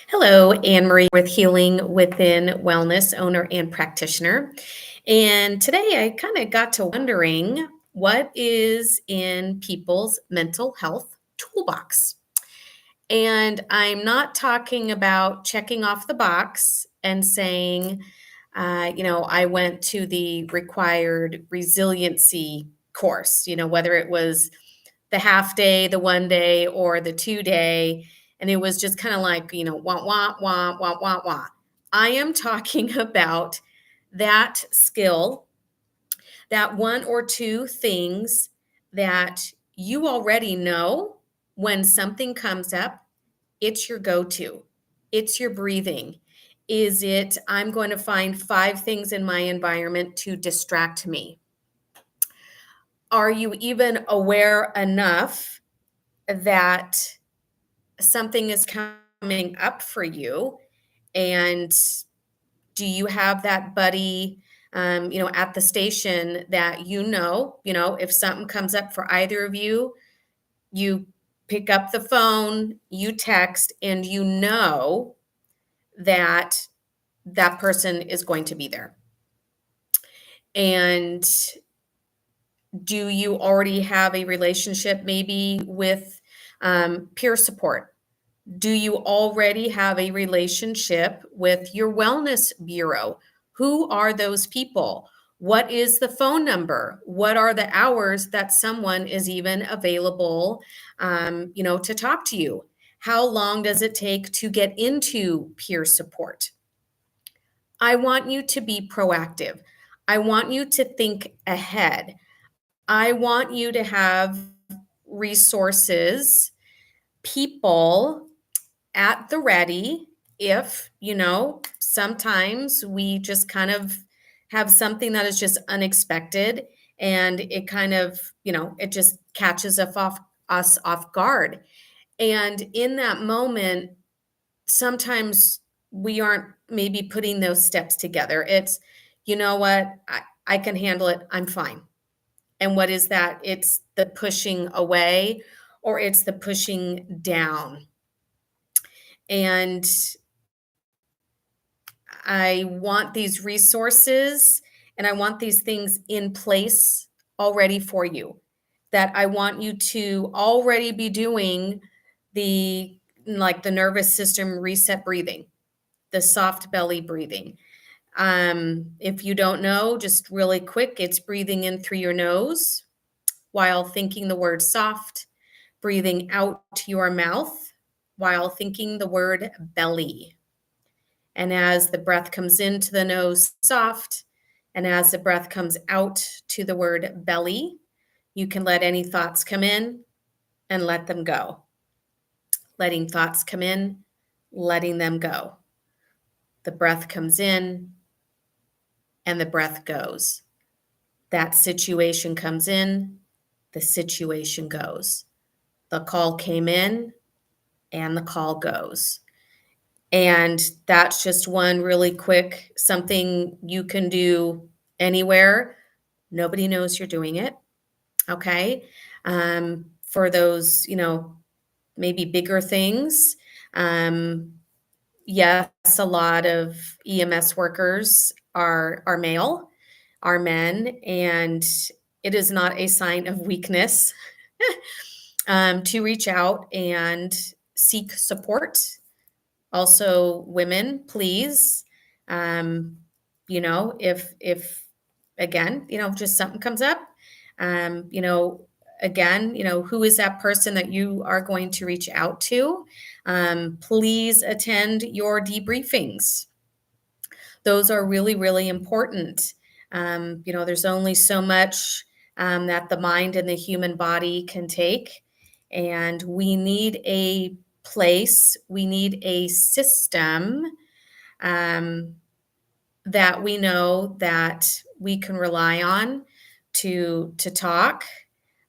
Hello, Anne Marie with Healing Within Wellness, owner and practitioner. And today I kind of got to wondering what is in people's mental health toolbox. And I'm not talking about checking off the box and saying, I went to the required resiliency course, whether it was the half day, the 1 day, or the 2 day. And it was just kind of like, wah, wah, wah, wah, wah, wah. I am talking about that skill, that one or two things that you already know when something comes up, it's your go to, it's your breathing. Is it, I'm going to find five things in my environment to distract me? Are you even aware enough that something is coming up for you? And do you have that buddy, at the station that if something comes up for either of you, you pick up the phone, you text, and that that person is going to be there. And do you already have a relationship maybe with peer support? Do you already have a relationship with your wellness bureau? Who are those people? What is the phone number? What are the hours that someone is even available, to talk to you? How long does it take to get into peer support? I want you to be proactive. I want you to think ahead. I want you to have resources, people at the ready if, sometimes we just kind of have something that is just unexpected and it kind of, it just catches us off guard. And in that moment, sometimes we aren't maybe putting those steps together. It's, you know what, I can handle it. I'm fine. And what is that? It's the pushing away or it's the pushing down. And I want these resources and I want these things in place already for you. That I want you to already be doing the the nervous system reset breathing, the soft belly breathing. If you don't know, just really quick, it's breathing in through your nose while thinking the word soft, breathing out to your mouth while thinking the word belly. And as the breath comes into the nose, soft, and as the breath comes out to the word belly, you can let any thoughts come in and let them go. Letting thoughts come in, letting them go. The breath comes in and the breath goes. That situation comes in, the situation goes. The call came in and the call goes. And that's just one really quick something you can do anywhere. Nobody knows you're doing it. Okay. For those, maybe bigger things. Yes, a lot of EMS workers are male, are men, and it is not a sign of weakness to reach out and seek support. Also, women, please, if again, just something comes up, again, who is that person that you are going to reach out to? Please attend your debriefings. Those are really, really important. There's only so much that the mind and the human body can take, and we need a place, we need a system um, that we know that we can rely on to talk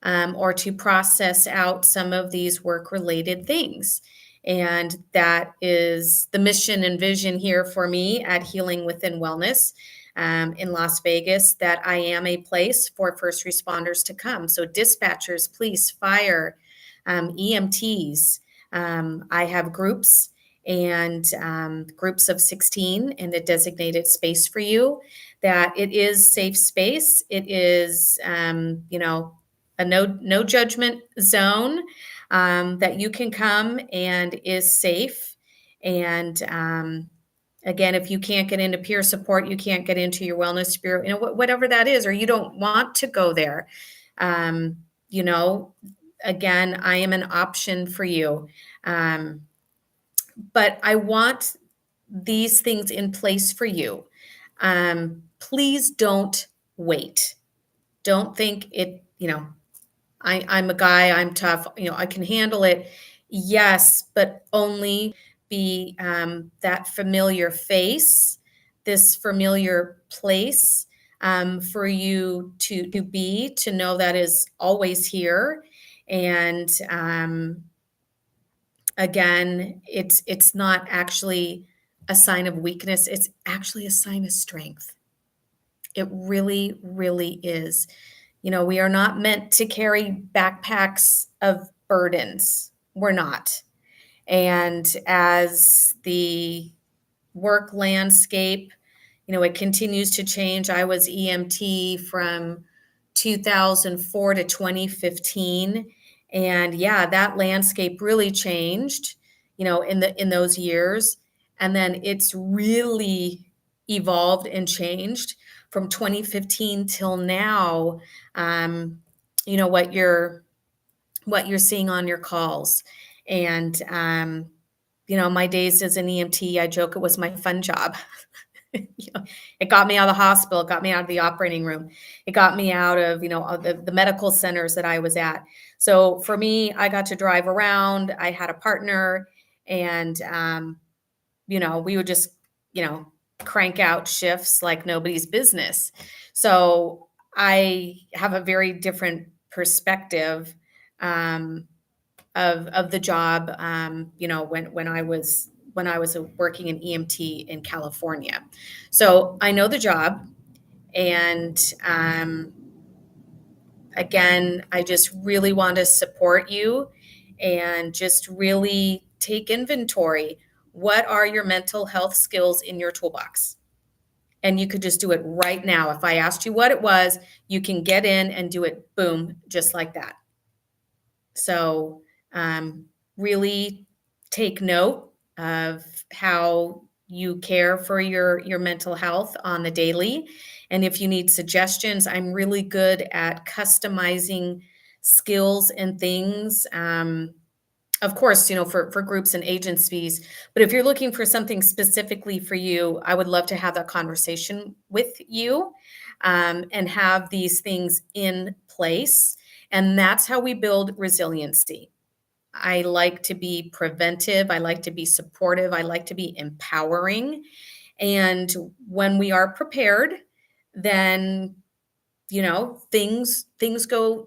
or to process out some of these work related things. And that is the mission and vision here for me at Healing Within Wellness in Las Vegas, that I am a place for first responders to come. So dispatchers, police, fire, EMTs. I have groups and groups of 16 in a designated space for you, that it is safe space. It is, a no judgment zone, that you can come and is safe. And again, if you can't get into peer support, you can't get into your wellness bureau, whatever that is, or you don't want to go there, um, you know, again, I am an option for you. Um, but I want these things in place for you. Please don't wait. Don't think I'm a guy, I'm tough, I can handle it. Yes, but only be that familiar face, this familiar place, for you to be, to know that is always here. And again, it's not actually a sign of weakness, it's actually a sign of strength. It really, really is. We are not meant to carry backpacks of burdens. We're not. And as the work landscape, it continues to change. I was EMT from 2004 to 2015. And yeah, that landscape really changed, in those years. And then it's really evolved and changed from 2015 till now. Um, what you're seeing on your calls. And my days as an EMT, I joke it was my fun job. It got me out of the hospital, it got me out of the operating room, it got me out of the medical centers that I was at. So for me, I got to drive around. I had a partner, and we would just crank out shifts like nobody's business. So I have a very different perspective, um, of the job, when I was working in EMT in California. So I know the job, and again, I just really want to support you and just really take inventory. What are your mental health skills in your toolbox? And you could just do it right now. If I asked you what it was, you can get in and do it, boom, just like that. So really take note of how you care for your mental health on the daily. And if you need suggestions, I'm really good at customizing skills and things. Of course, for groups and agencies. But if you're looking for something specifically for you, I would love to have that conversation with you, and have these things in place. And that's how we build resiliency. I like to be preventive. I like to be supportive. I like to be empowering. And when we are prepared, then things go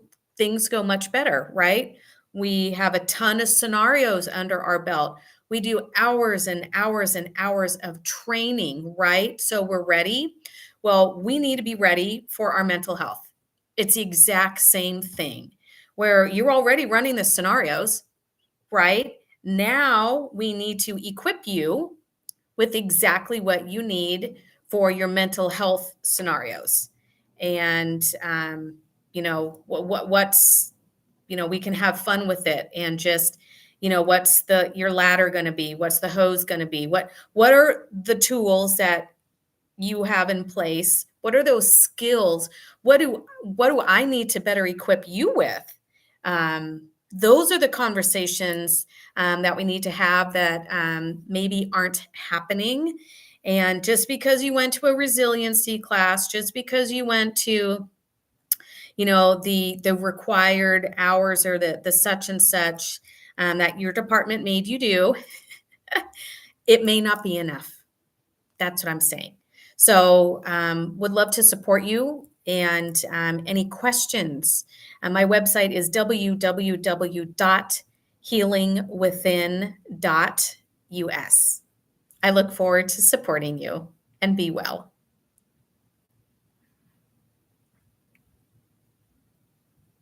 much better, right? We have a ton of scenarios under our belt. We do hours and hours and hours of training, right? So we're ready. Well, we need to be ready for our mental health. It's the exact same thing, where you're already running the scenarios, right? Now we need to equip you with exactly what you need for your mental health scenarios. And what's we can have fun with it, and just what's your ladder going to be, what's the hose going to be, what are the tools that you have in place, what are those skills, what do I need to better equip you with. Those are the conversations that we need to have, that maybe aren't happening. And just because you went to a resiliency class, just because you went to the required hours, or the such and such, that your department made you do, it may not be enough. That's what I'm saying. So would love to support you. And any questions, my website is www.healingwithin.us. I look forward to supporting you, and be well.